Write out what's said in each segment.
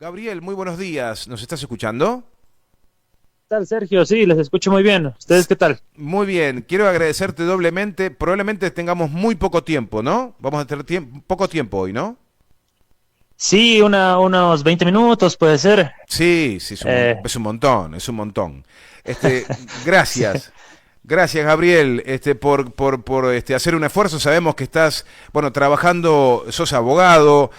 Gabriel, muy buenos días. ¿Nos estás escuchando? ¿Qué tal, Sergio? Sí, les escucho muy bien. ¿Ustedes qué tal? Muy bien. Quiero agradecerte doblemente. Probablemente tengamos muy poco tiempo, ¿no? Vamos a tener poco tiempo hoy, ¿no? Sí, unos 20 minutos puede ser. Sí, sí, Eh, es un montón, es un montón. sí. Gracias. Gracias, Gabriel, por hacer un esfuerzo. Sabemos que estás, bueno, trabajando, sos abogado,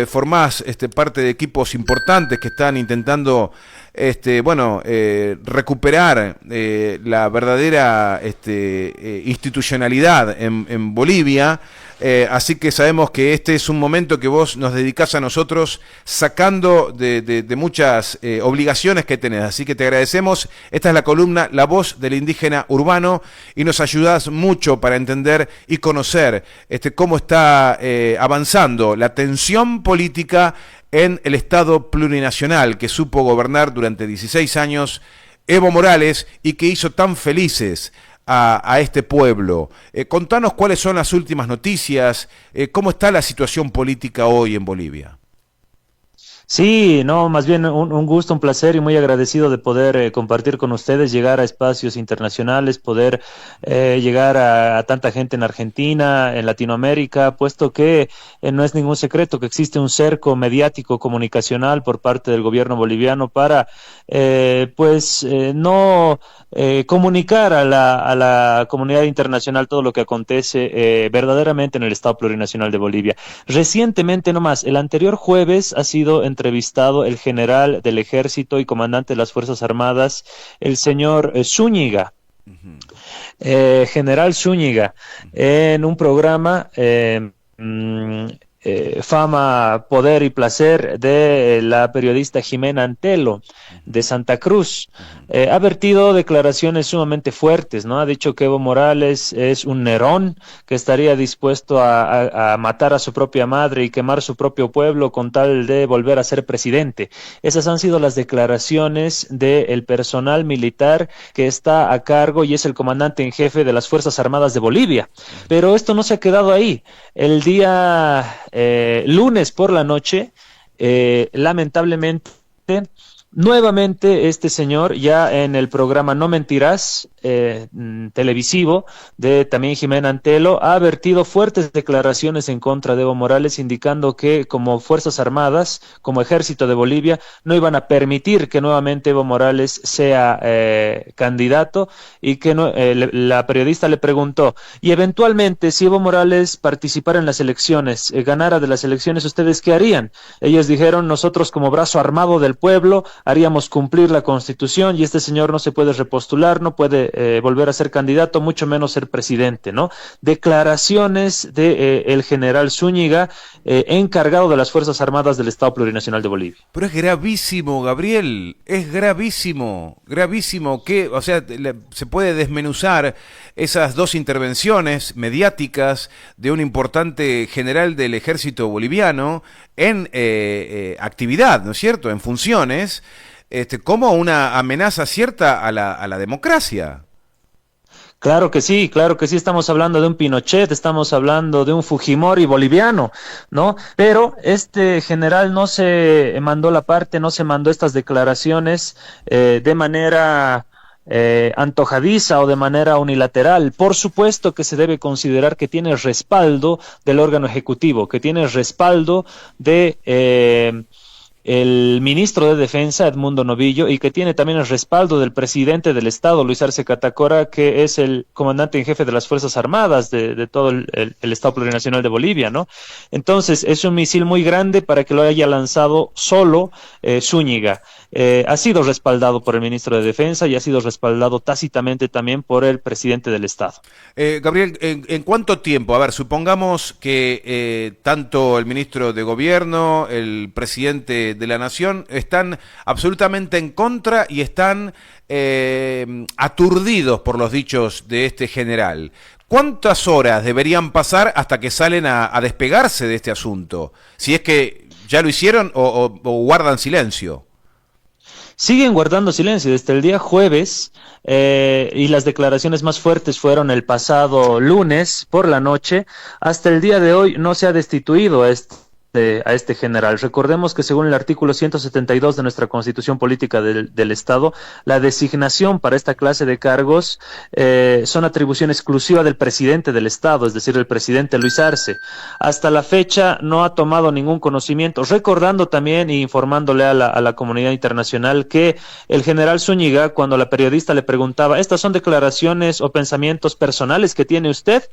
formás parte de equipos importantes que están intentando, recuperar la verdadera institucionalidad en Bolivia. Así que sabemos que este es un momento que vos nos dedicás a nosotros sacando de muchas obligaciones que tenés. Así que te agradecemos. Esta es la columna La Voz del Indígena Urbano y nos ayudás mucho para entender y conocer cómo está avanzando la tensión política en el Estado plurinacional que supo gobernar durante 16 años Evo Morales y que hizo tan felices a este pueblo. Contanos cuáles son las últimas noticias, cómo está la situación política hoy en Bolivia. Sí, no, más bien un gusto, un placer y muy agradecido de poder compartir con ustedes, llegar a espacios internacionales, poder llegar a tanta gente en Argentina, en Latinoamérica, puesto que no es ningún secreto que existe un cerco mediático comunicacional por parte del gobierno boliviano para, no comunicar a la comunidad internacional todo lo que acontece verdaderamente en el Estado plurinacional de Bolivia. Recientemente nomás, el anterior jueves ha sido entrevistado el general del ejército y comandante de las Fuerzas Armadas, el señor Zúñiga, general Zúñiga, en un programa Fama, Poder y Placer de la periodista Jimena Antelo de Santa Cruz. Ha vertido declaraciones sumamente fuertes, ¿no? Ha dicho que Evo Morales es un Nerón que estaría dispuesto a matar a su propia madre y quemar su propio pueblo con tal de volver a ser presidente. Esas han sido las declaraciones del personal militar que está a cargo y es el comandante en jefe de las Fuerzas Armadas de Bolivia. Pero esto no se ha quedado ahí. El día lunes por la noche, lamentablemente, nuevamente este señor, ya en el programa No Mentirás, televisivo, de también Jimena Antelo, ha vertido fuertes declaraciones en contra de Evo Morales, indicando que como Fuerzas Armadas, como Ejército de Bolivia, no iban a permitir que nuevamente Evo Morales sea candidato y que no, la periodista le preguntó, y eventualmente si Evo Morales participara en las elecciones, ganara de las elecciones, ¿ustedes qué harían? Ellos dijeron, nosotros como brazo armado del pueblo haríamos cumplir la Constitución y este señor no se puede repostular, no puede volver a ser candidato, mucho menos ser presidente, ¿no? Declaraciones de el general Zúñiga, encargado de las Fuerzas Armadas del Estado Plurinacional de Bolivia. Pero es gravísimo, Gabriel, es gravísimo, gravísimo que, o sea, se puede desmenuzar esas dos intervenciones mediáticas de un importante general del ejército boliviano en actividad, ¿no es cierto?, en funciones, como una amenaza cierta a la democracia. Claro que sí, estamos hablando de un Pinochet, estamos hablando de un Fujimori boliviano, ¿no? Pero este general no se mandó la parte, no se mandó estas declaraciones de manera antojadiza o de manera unilateral. Por supuesto que se debe considerar que tiene respaldo del órgano ejecutivo, que tiene respaldo de el ministro de Defensa, Edmundo Novillo, y que tiene también el respaldo del presidente del Estado, Luis Arce Catacora, que es el comandante en jefe de las Fuerzas Armadas de todo el Estado Plurinacional de Bolivia, ¿no? Entonces, es un misil muy grande para que lo haya lanzado solo Zúñiga. Ha sido respaldado por el ministro de Defensa y ha sido respaldado tácitamente también por el presidente del Estado. Gabriel, ¿en cuánto tiempo? A ver, supongamos que tanto el ministro de Gobierno, el presidente de la Nación, están absolutamente en contra y están aturdidos por los dichos de este general. ¿Cuántas horas deberían pasar hasta que salen a despegarse de este asunto? Si es que ya lo hicieron o guardan silencio. Siguen guardando silencio desde el día jueves y las declaraciones más fuertes fueron el pasado lunes por la noche. Hasta el día de hoy no se ha destituido a este a este general. Recordemos que según el artículo 172 de nuestra Constitución Política del Estado, la designación para esta clase de cargos son atribución exclusiva del presidente del Estado, es decir, el presidente Luis Arce. Hasta la fecha no ha tomado ningún conocimiento, recordando también e informándole a la comunidad internacional que el general Zúñiga, cuando la periodista le preguntaba, ¿estas son declaraciones o pensamientos personales que tiene usted?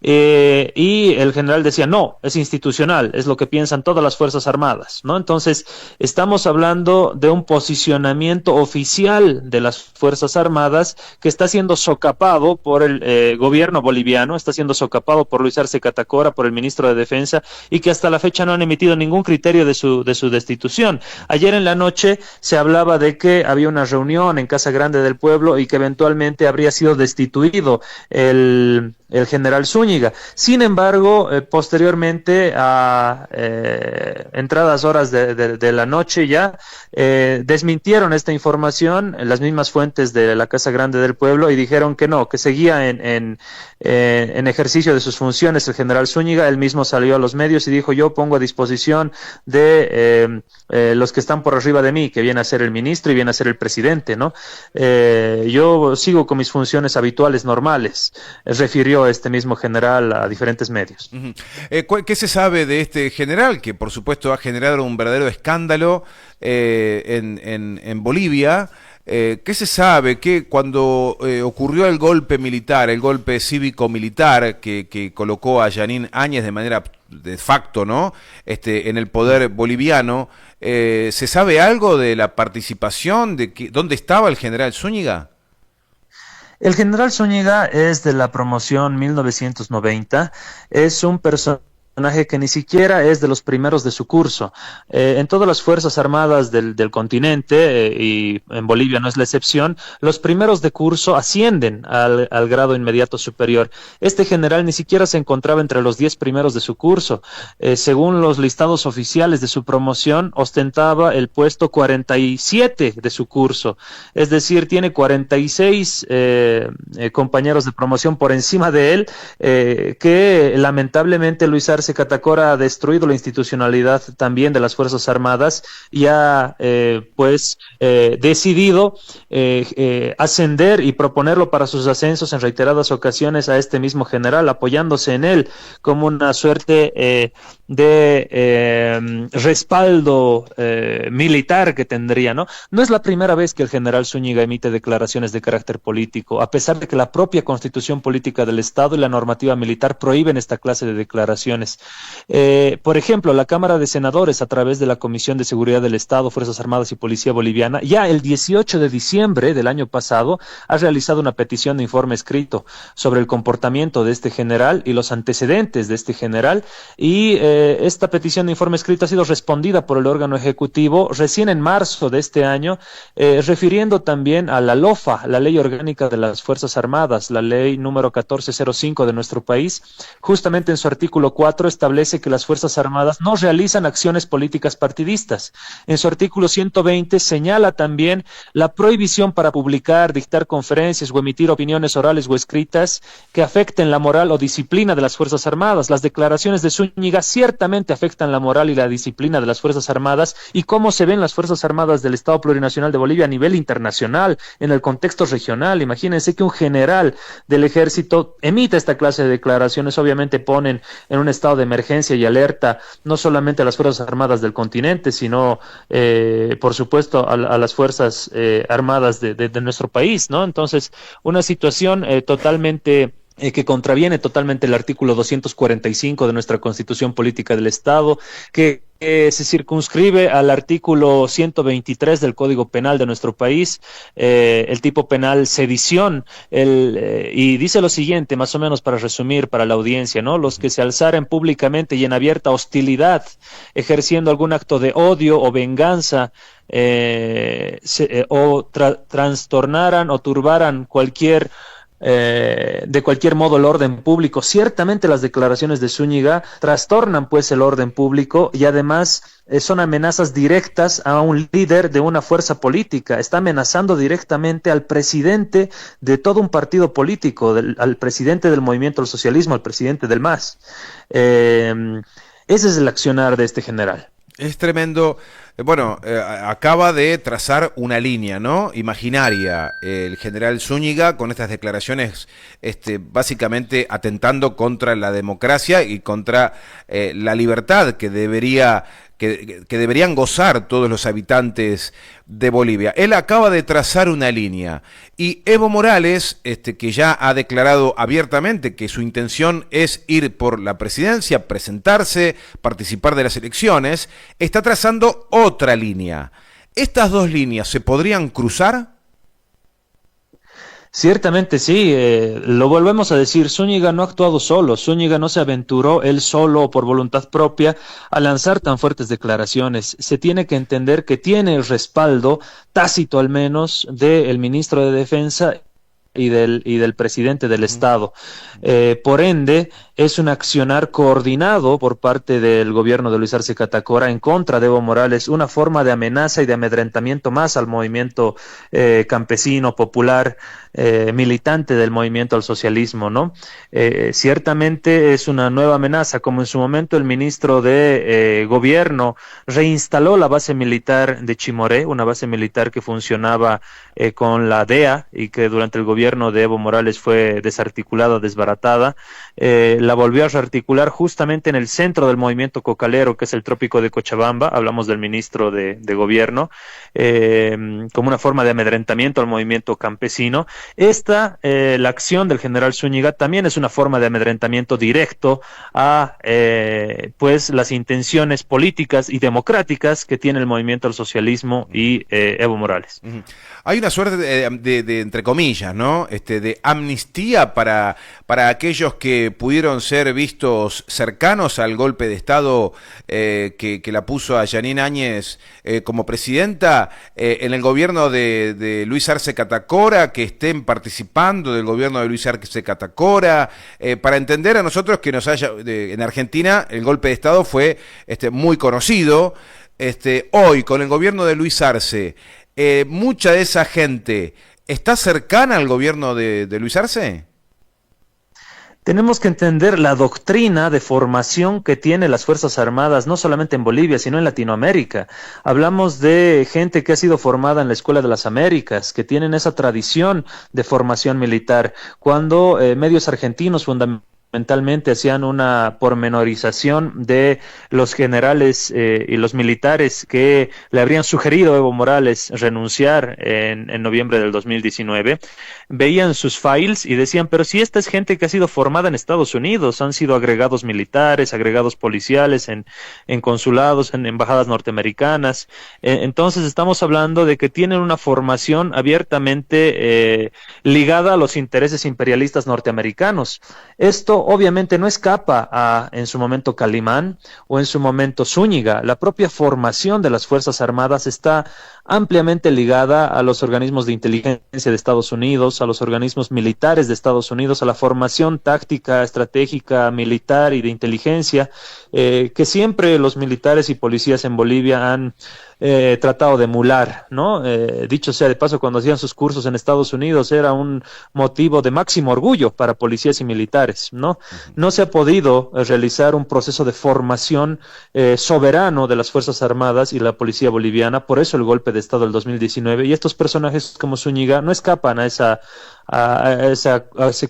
Y el general decía, no, es institucional, es lo que piensan todas las Fuerzas Armadas, ¿no? Entonces, estamos hablando de un posicionamiento oficial de las Fuerzas Armadas que está siendo socapado por el gobierno boliviano, está siendo socapado por Luis Arce Catacora, por el ministro de Defensa, y que hasta la fecha no han emitido ningún criterio de su destitución. Ayer en la noche se hablaba de que había una reunión en Casa Grande del Pueblo y que eventualmente habría sido destituido el general Zúñiga. Sin embargo, posteriormente a entradas horas de la noche ya, desmintieron esta información las mismas fuentes de la Casa Grande del Pueblo y dijeron que no, que seguía en ejercicio de sus funciones el general Zúñiga. Él mismo salió a los medios y dijo, yo pongo a disposición de los que están por arriba de mí, que viene a ser el ministro y viene a ser el presidente, ¿no? Yo sigo con mis funciones habituales, normales, refirió este mismo general a diferentes medios. ¿Qué se sabe de este general que por supuesto ha generado un verdadero escándalo en Bolivia? ¿Qué se sabe? Que cuando ocurrió el golpe militar, el golpe cívico-militar que colocó a Jeanine Áñez de manera de facto, ¿no? En el poder boliviano, ¿se sabe algo de la participación, dónde estaba el general Zúñiga? El general Zúñiga es de la promoción 1990, es un personaje que ni siquiera es de los primeros de su curso. En todas las Fuerzas Armadas del continente, y en Bolivia no es la excepción, los primeros de curso ascienden al grado inmediato superior. Este general ni siquiera se encontraba entre los 10 primeros de su curso. Según los listados oficiales de su promoción, ostentaba el puesto 47 de su curso. Es decir, tiene 46 compañeros de promoción por encima de él, que lamentablemente Luis Arce Catacora ha destruido la institucionalidad también de las Fuerzas Armadas y ha decidido ascender y proponerlo para sus ascensos en reiteradas ocasiones a este mismo general, apoyándose en él como una suerte de respaldo militar que tendría, ¿no? No es la primera vez que el general Zúñiga emite declaraciones de carácter político, a pesar de que la propia Constitución Política del Estado y la normativa militar prohíben esta clase de declaraciones. Por ejemplo, la Cámara de Senadores, a través de la Comisión de Seguridad del Estado, Fuerzas Armadas y Policía Boliviana, ya el 18 de diciembre del año pasado, ha realizado una petición de informe escrito sobre el comportamiento de este general y los antecedentes de este general, y esta petición de informe escrito ha sido respondida por el órgano ejecutivo recién en marzo de este año, refiriendo también a la LOFA, la Ley Orgánica de las Fuerzas Armadas, la ley número 1405 de nuestro país. Justamente en su artículo 4 establece que las Fuerzas Armadas no realizan acciones políticas partidistas. En su artículo 120 señala también la prohibición para publicar, dictar conferencias o emitir opiniones orales o escritas que afecten la moral o disciplina de las Fuerzas Armadas. Las declaraciones de Zúñiga ciertamente afectan la moral y la disciplina de las Fuerzas Armadas y cómo se ven las Fuerzas Armadas del Estado Plurinacional de Bolivia a nivel internacional, en el contexto regional. Imagínense que un general del ejército emite esta clase de declaraciones, obviamente ponen en un estado de emergencia y alerta no solamente a las Fuerzas Armadas del continente, sino por supuesto a las Fuerzas Armadas de nuestro país, ¿no? Entonces, una situación totalmente que contraviene totalmente el artículo 245 de nuestra Constitución Política del Estado, que se circunscribe al artículo 123 del Código Penal de nuestro país, el tipo penal sedición, y dice lo siguiente, más o menos para resumir para la audiencia, ¿no? Los que se alzaren públicamente y en abierta hostilidad, ejerciendo algún acto de odio o venganza, trastornaran o turbaran de cualquier modo el orden público. Ciertamente las declaraciones de Zúñiga trastornan pues el orden público y además son amenazas directas a un líder de una fuerza política. Está amenazando directamente al presidente de todo un partido político, al presidente del Movimiento del Socialismo, al presidente del MAS. Ese es el accionar de este general. Es tremendo. Bueno, acaba de trazar una línea, ¿no? Imaginaria, el general Zúñiga con estas declaraciones, básicamente atentando contra la democracia y contra la libertad que deberían gozar todos los habitantes de Bolivia. Él acaba de trazar una línea y Evo Morales, que ya ha declarado abiertamente que su intención es ir por la presidencia, presentarse, participar de las elecciones, está trazando otra línea. ¿Estas dos líneas se podrían cruzar? Ciertamente sí, lo volvemos a decir, Zúñiga no ha actuado solo, Zúñiga no se aventuró él solo o por voluntad propia a lanzar tan fuertes declaraciones. Se tiene que entender que tiene el respaldo, tácito al menos, del ministro de Defensa y del presidente del Estado. Por ende, es un accionar coordinado por parte del gobierno de Luis Arce Catacora en contra de Evo Morales, una forma de amenaza y de amedrentamiento más al movimiento campesino, popular, militante del movimiento al socialismo, ¿no? Ciertamente es una nueva amenaza, como en su momento el ministro de Gobierno reinstaló la base militar de Chimoré, una base militar que funcionaba con la DEA y que durante el gobierno de Evo Morales fue desarticulada, desbaratada, la volvió a rearticular justamente en el centro del movimiento cocalero, que es el Trópico de Cochabamba. Hablamos del ministro de Gobierno, como una forma de amedrentamiento al movimiento campesino. La acción del general Zúñiga también es una forma de amedrentamiento directo a pues las intenciones políticas y democráticas que tiene el movimiento al socialismo y Evo Morales. Hay una suerte de entre comillas, ¿no? De amnistía para aquellos que pudieron ser vistos cercanos al golpe de Estado que la puso a Yanine Áñez como presidenta en el gobierno de Luis Arce Catacora, que estén participando del gobierno de Luis Arce Catacora, para entender a nosotros que en Argentina el golpe de Estado fue muy conocido. Hoy, con el gobierno de Luis Arce, mucha de esa gente está cercana al gobierno de Luis Arce. Tenemos que entender la doctrina de formación que tienen las Fuerzas Armadas, no solamente en Bolivia, sino en Latinoamérica. Hablamos de gente que ha sido formada en la Escuela de las Américas, que tienen esa tradición de formación militar. Cuando medios argentinos fundamentalmente hacían una pormenorización de los generales y los militares que le habrían sugerido a Evo Morales renunciar en noviembre del 2019, veían sus files y decían, pero si esta es gente que ha sido formada en Estados Unidos, han sido agregados militares, agregados policiales en consulados, en embajadas norteamericanas, entonces estamos hablando de que tienen una formación abiertamente ligada a los intereses imperialistas norteamericanos. Esto obviamente no escapa a, en su momento, Calimán o en su momento Zúñiga. La propia formación de las Fuerzas Armadas está ampliamente ligada a los organismos de inteligencia de Estados Unidos, a los organismos militares de Estados Unidos, a la formación táctica, estratégica, militar y de inteligencia, que siempre los militares y policías en Bolivia han tratado de emular, ¿no? Dicho sea de paso, cuando hacían sus cursos en Estados Unidos era un motivo de máximo orgullo para policías y militares, ¿no? No se ha podido realizar un proceso de formación soberano de las Fuerzas Armadas y la policía boliviana, por eso el golpe de Estado del 2019, y estos personajes como Zúñiga no escapan a esa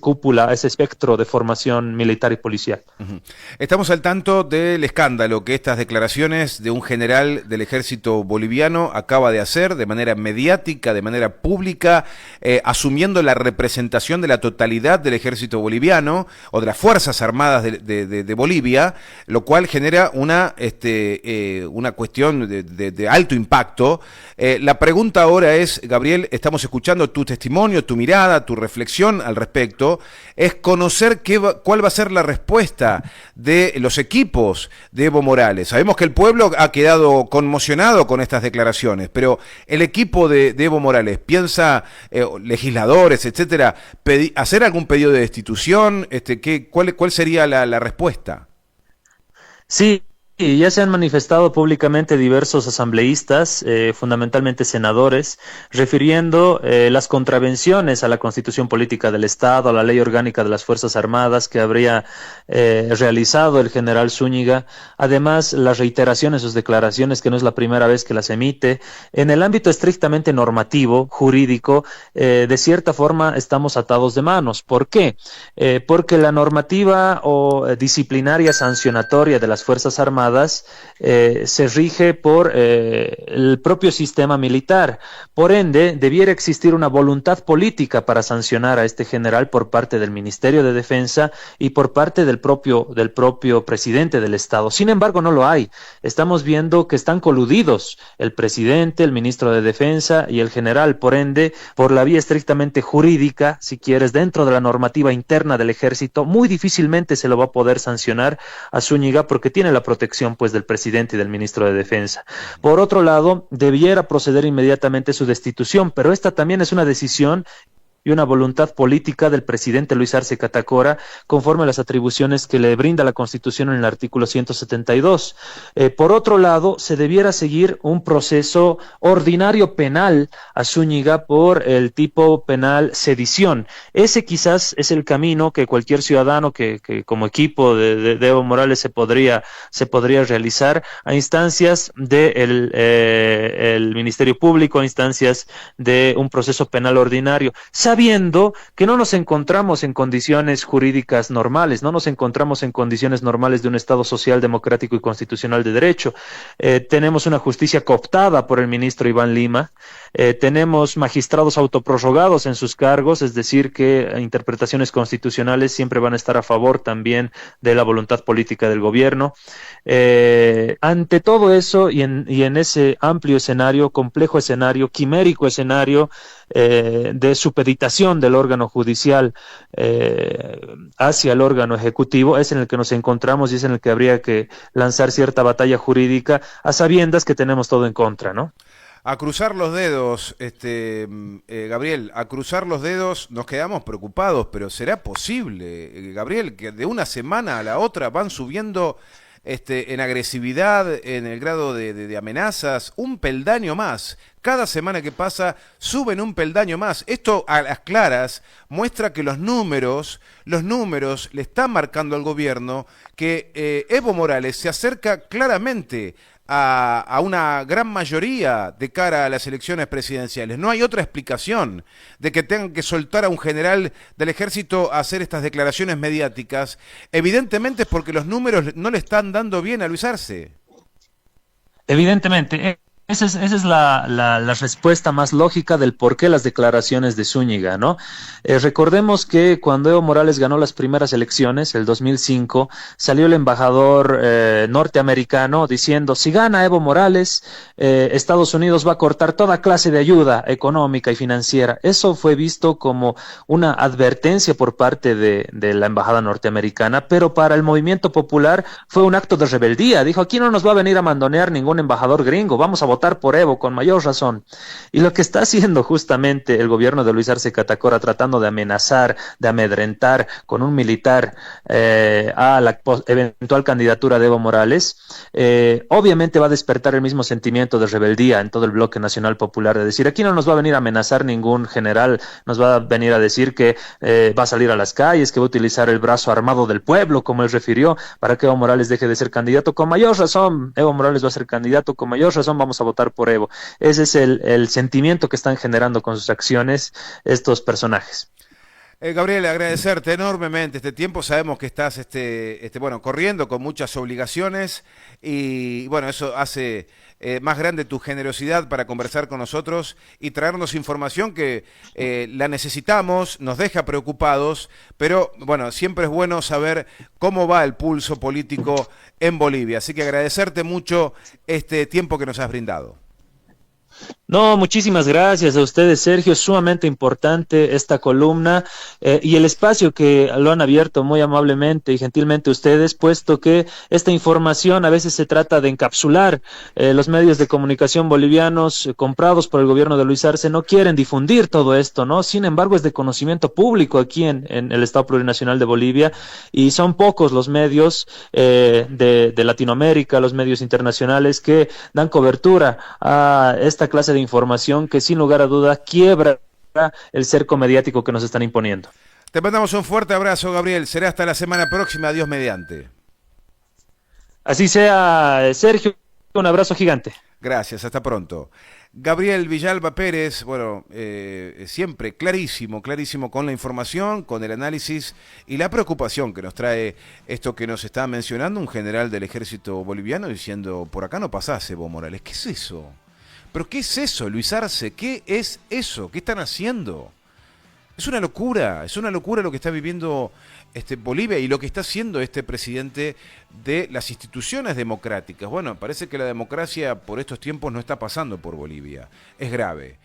cúpula, a ese espectro de formación militar y policial. Estamos al tanto del escándalo que estas declaraciones de un general del ejército boliviano acaba de hacer de manera mediática, de manera pública, asumiendo la representación de la totalidad del ejército boliviano o de las Fuerzas Armadas de Bolivia, lo cual genera una cuestión de alto impacto. La pregunta ahora es, Gabriel, estamos escuchando tu testimonio, tu mirada, tu reflexión al respecto, es conocer cuál va a ser la respuesta de los equipos de Evo Morales. Sabemos que el pueblo ha quedado conmocionado con estas declaraciones, pero el equipo de Evo Morales piensa, legisladores, etcétera, hacer algún pedido de destitución. ¿Cuál sería la respuesta? Sí. Y ya se han manifestado públicamente diversos asambleístas, fundamentalmente senadores, refiriendo las contravenciones a la Constitución Política del Estado, a la Ley Orgánica de las Fuerzas Armadas que habría realizado el general Zúñiga. Además, la reiteración en sus declaraciones, que no es la primera vez que las emite. En el ámbito estrictamente normativo, jurídico, de cierta forma estamos atados de manos. ¿Por qué? Porque la normativa o disciplinaria sancionatoria de las Fuerzas Armadas se rige por el propio sistema militar. Por ende, debiera existir una voluntad política para sancionar a este general por parte del Ministerio de Defensa y por parte del propio presidente del Estado. Sin embargo, no lo hay. Estamos viendo que están coludidos el presidente, el ministro de Defensa y el general. Por ende, por la vía estrictamente jurídica, si quieres, dentro de la normativa interna del Ejército, muy difícilmente se lo va a poder sancionar a Zúñiga porque tiene la protección pues del presidente y del ministro de Defensa. Por otro lado, debiera proceder inmediatamente su destitución, pero esta también es una decisión y una voluntad política del presidente Luis Arce Catacora, conforme a las atribuciones que le brinda la Constitución en el artículo 172. Por otro lado, se debiera seguir un proceso ordinario penal a Zúñiga por el tipo penal sedición. Ese quizás es el camino que cualquier ciudadano que como equipo de Evo Morales se podría realizar a instancias del el Ministerio Público, a instancias de un proceso penal ordinario, sabiendo que no nos encontramos en condiciones jurídicas normales, no nos encontramos en condiciones normales de un Estado social, democrático y constitucional de derecho. Tenemos una justicia cooptada por el ministro Iván Lima, tenemos magistrados autoprorrogados en sus cargos, es decir, que interpretaciones constitucionales siempre van a estar a favor también de la voluntad política del gobierno. Ante todo eso y en ese amplio escenario, complejo escenario, quimérico escenario de supeditación del órgano judicial hacia el órgano ejecutivo, es en el que nos encontramos y es en el que habría que lanzar cierta batalla jurídica a sabiendas que tenemos todo en contra, ¿no? A cruzar los dedos, Gabriel, a cruzar los dedos nos quedamos preocupados, pero ¿será posible, Gabriel, que de una semana a la otra van subiendo en agresividad, en el grado de amenazas, un peldaño más? Cada semana que pasa suben un peldaño más. Esto a las claras muestra que los números le están marcando al gobierno que Evo Morales se acerca claramente a una gran mayoría de cara a las elecciones presidenciales. No hay otra explicación de que tengan que soltar a un general del ejército a hacer estas declaraciones mediáticas. Evidentemente es porque los números no le están dando bien a Luis Arce. Evidentemente, esa es la respuesta más lógica del por qué las declaraciones de Zúñiga, ¿no? Recordemos que cuando Evo Morales ganó las primeras elecciones, el 2005, salió el embajador norteamericano diciendo, si gana Evo Morales, Estados Unidos va a cortar toda clase de ayuda económica y financiera. Eso fue visto como una advertencia por parte de la embajada norteamericana, pero para el movimiento popular fue un acto de rebeldía. Dijo, aquí no nos va a venir a mandonear ningún embajador gringo, vamos a votar por Evo con mayor razón. Y lo que está haciendo justamente el gobierno de Luis Arce Catacora, tratando de amenazar, de amedrentar con un militar a la eventual candidatura de Evo Morales, obviamente va a despertar el mismo sentimiento de rebeldía en todo el bloque nacional popular, de decir, aquí no nos va a venir a amenazar ningún general, nos va a venir a decir que va a salir a las calles, que va a utilizar el brazo armado del pueblo, como él refirió, para que Evo Morales deje de ser candidato. Con mayor razón, Evo Morales va a ser candidato, con mayor razón vamos a votar por Evo. Ese es el sentimiento que están generando con sus acciones estos personajes. Gabriel, agradecerte enormemente este tiempo. Sabemos que estás corriendo con muchas obligaciones y bueno, eso hace más grande tu generosidad para conversar con nosotros y traernos información que la necesitamos, nos deja preocupados, pero bueno, siempre es bueno saber cómo va el pulso político en Bolivia. Así que agradecerte mucho este tiempo que nos has brindado. No, muchísimas gracias a ustedes, Sergio. Es sumamente importante esta columna y el espacio que lo han abierto muy amablemente y gentilmente ustedes, puesto que esta información a veces se trata de encapsular. Los medios de comunicación bolivianos comprados por el gobierno de Luis Arce no quieren difundir todo esto, ¿no? Sin embargo, es de conocimiento público aquí en el Estado Plurinacional de Bolivia y son pocos los medios de Latinoamérica, los medios internacionales que dan cobertura a esta clase de información que sin lugar a duda quiebra el cerco mediático que nos están imponiendo. Te mandamos un fuerte abrazo, Gabriel. Será hasta la semana próxima. Dios mediante. Así sea, Sergio, un abrazo gigante. Gracias, hasta pronto. Gabriel Villalba Pérez, bueno, siempre clarísimo, clarísimo con la información, con el análisis y la preocupación que nos trae esto que nos está mencionando un general del ejército boliviano diciendo, por acá no pasás, Evo Morales. ¿Qué es eso? ¿Pero qué es eso, Luis Arce? ¿Qué es eso? ¿Qué están haciendo? Es una locura lo que está viviendo Bolivia y lo que está haciendo este presidente de las instituciones democráticas. Bueno, parece que la democracia por estos tiempos no está pasando por Bolivia. Es grave.